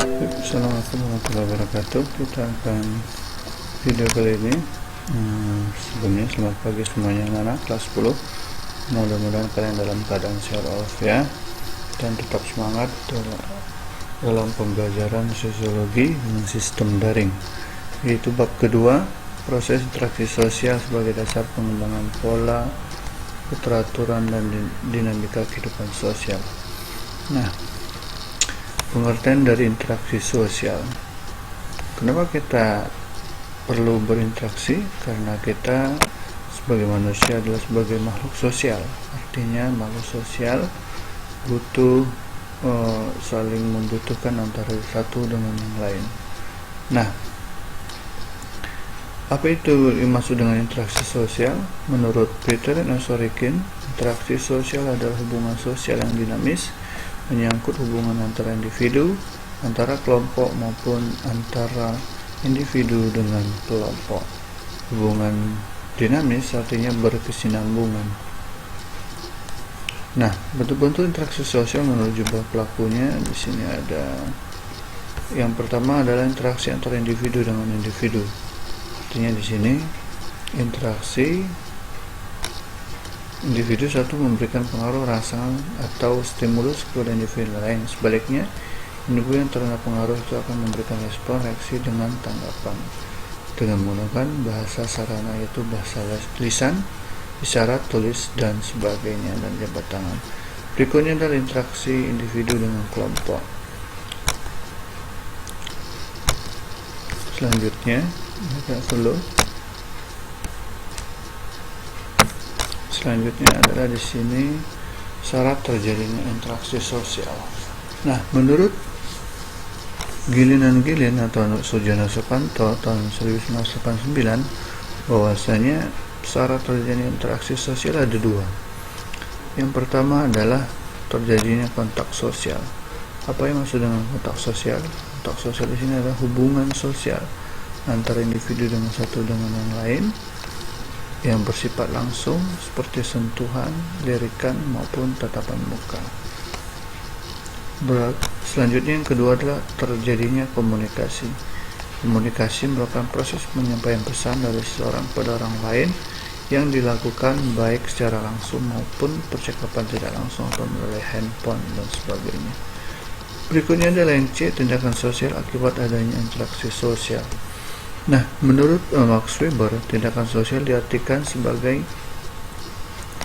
Assalamualaikum warahmatullahi wabarakatuh. Kita akan video kali ini sebelumnya selamat pagi semuanya anak-anak kelas 10. Mudah-mudahan kalian dalam keadaan sehat walafiat dan tetap semangat dalam pembelajaran sosiologi dengan sistem daring, yaitu bab kedua, proses interaksi sosial sebagai dasar pengembangan pola, keteraturan dan dinamika kehidupan sosial. Nah, pengertian dari interaksi sosial. Kenapa kita perlu berinteraksi? Karena kita sebagai manusia adalah sebagai makhluk sosial. Artinya makhluk sosial butuh saling membutuhkan antara satu dengan yang lain. Nah, apa itu dimaksud dengan interaksi sosial? Menurut Peter dan Sorokin, interaksi sosial adalah hubungan sosial yang dinamis, menyangkut hubungan antara individu, antara kelompok maupun antara individu dengan kelompok. Hubungan dinamis artinya berkesinambungan. Nah, bentuk-bentuk interaksi sosial menurut jumlah pelakunya di sini ada. Yang pertama adalah interaksi antara individu dengan individu. Artinya di sini interaksi individu satu memberikan pengaruh rasa atau stimulus kepada individu lain. Sebaliknya, individu yang terkena pengaruh itu akan memberikan respon reaksi dengan tanggapan dengan menggunakan bahasa sarana, yaitu bahasa lisan, isyarat, tulis, dan sebagainya, dan jabat tangan. Berikutnya adalah interaksi individu dengan kelompok. Selanjutnya, Selanjutnya adalah di sini syarat terjadinya interaksi sosial. Nah, menurut Gilin dan Gilin atau Sujono Sukanto tahun 1989, bahwasanya syarat terjadinya interaksi sosial ada dua. Yang pertama adalah terjadinya kontak sosial. Apa yang maksud dengan kontak sosial? Kontak sosial di sini adalah hubungan sosial antara individu dengan satu dengan yang lain yang bersifat langsung seperti sentuhan, lirikan maupun tatapan muka. Selanjutnya yang kedua adalah terjadinya komunikasi. Komunikasi merupakan proses penyampaian pesan dari seseorang kepada orang lain yang dilakukan baik secara langsung maupun percakapan tidak langsung atau melalui handphone dan sebagainya. Berikutnya adalah yang C, tindakan sosial akibat adanya interaksi sosial. Nah, menurut Max Weber, tindakan sosial diartikan sebagai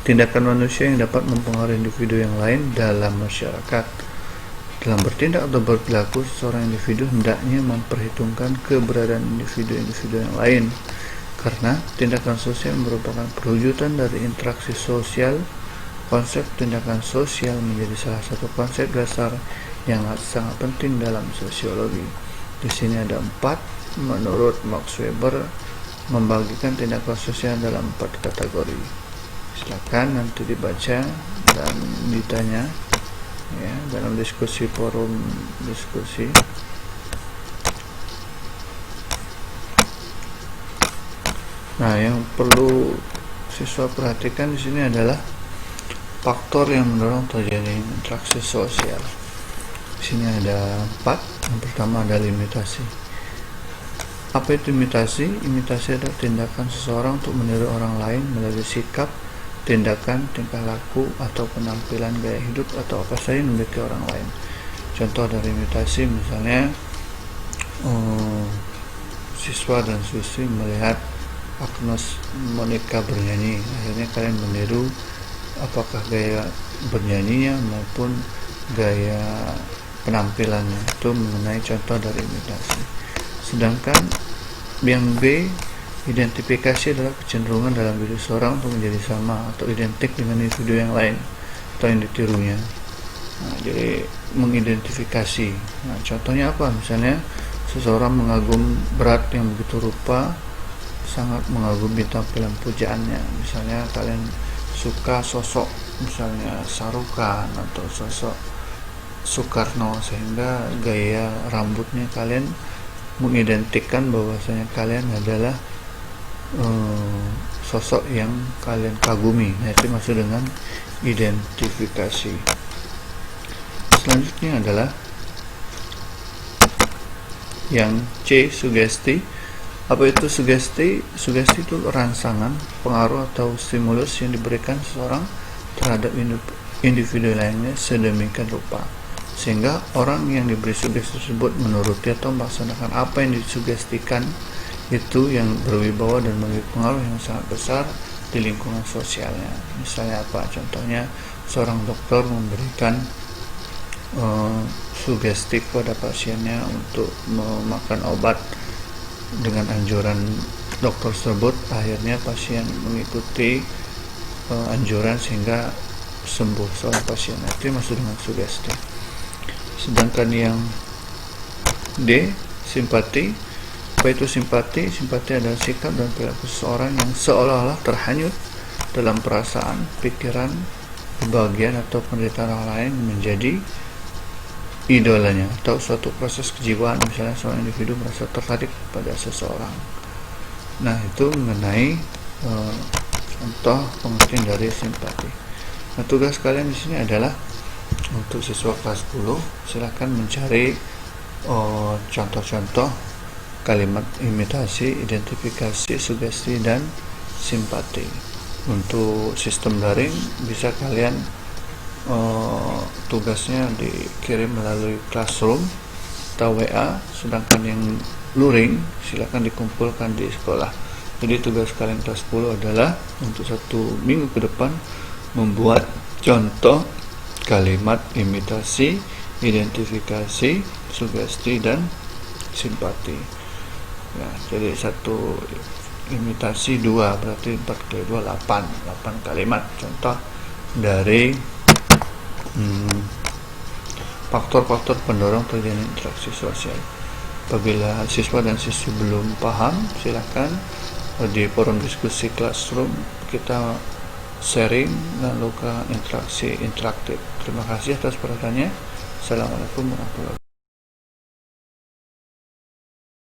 tindakan manusia yang dapat mempengaruhi individu yang lain dalam masyarakat. Dalam bertindak atau berperilaku, seorang individu hendaknya memperhitungkan keberadaan individu-individu yang lain, karena tindakan sosial merupakan perwujudan dari interaksi sosial. Konsep tindakan sosial menjadi salah satu konsep dasar yang sangat penting dalam sosiologi. Di sini ada 4. Menurut Max Weber, membagikan tindakan sosial dalam 4 kategori. Silakan nanti dibaca dan ditanya ya dalam diskusi forum diskusi. Nah, yang perlu siswa perhatikan di sini adalah faktor yang mendorong terjadi interaksi sosial. Di sini ada 4. Yang pertama adalah imitasi. Apa itu imitasi? Imitasi adalah tindakan seseorang untuk meniru orang lain melalui sikap, tindakan, tingkah laku, atau penampilan gaya hidup atau apa saja yang dimiliki orang lain. Contoh dari imitasi misalnya siswa dan siswi melihat Agnes Monica bernyanyi, akhirnya kalian meniru apakah gaya bernyanyinya maupun gaya penampilannya. Itu mengenai contoh dari imitasi. Sedangkan yang B, identifikasi adalah kecenderungan dalam diri seorang untuk menjadi sama atau identik dengan individu yang lain atau yang ditirunya. Nah, jadi mengidentifikasi. Nah, contohnya apa? Misalnya seseorang mengagum berat yang begitu rupa, sangat mengagumi tampilan pujaannya. Misalnya kalian suka sosok misalnya Sarukan atau sosok Soekarno, sehingga gaya rambutnya kalian mengidentikan bahwasanya kalian adalah sosok yang kalian kagumi. Nah, itu maksud dengan identifikasi. Selanjutnya adalah Yang C, sugesti. Apa itu sugesti? Sugesti itu rangsangan, pengaruh atau stimulus yang diberikan seseorang terhadap individu lainnya sedemikian rupa sehingga orang yang diberi sugesti tersebut menuruti atau melaksanakan apa yang disugestikan, itu yang berwibawa dan memiliki pengaruh yang sangat besar di lingkungan sosialnya. Misalnya apa? Contohnya seorang dokter memberikan sugesti kepada pasiennya untuk memakan obat dengan anjuran dokter tersebut, akhirnya pasien mengikuti anjuran sehingga sembuh seorang pasien. Itu maksud dengan sugesti. Sedangkan yang D, simpati. Apa itu simpati? Simpati adalah sikap dan perilaku seseorang yang seolah-olah terhanyut dalam perasaan, pikiran, kebahagiaan atau penderitaan orang lain menjadi idolanya, atau suatu proses kejiwaan. Misalnya seorang individu merasa tertarik pada seseorang. Nah, itu mengenai contoh pengertian dari simpati. Nah, tugas kalian di sini adalah untuk siswa kelas 10, silakan mencari contoh-contoh kalimat imitasi, identifikasi, sugesti, dan simpati. Untuk sistem daring bisa kalian tugasnya dikirim melalui Classroom atau WA, sedangkan yang luring silakan dikumpulkan di sekolah. Jadi tugas kalian kelas 10 adalah untuk 1 minggu ke depan membuat contoh kalimat imitasi, identifikasi, sugesti, dan simpati. Ya, jadi 1 imitasi 2 berarti 4 kali 2 8 kalimat contoh dari faktor-faktor pendorong terjadinya interaksi sosial. Apabila siswa dan siswi belum paham, silakan di forum diskusi Classroom kita sharing dan lakukan interaksi interaktif. Terima kasih atas perhatiannya. Assalamualaikum warahmatullahi wabarakatuh.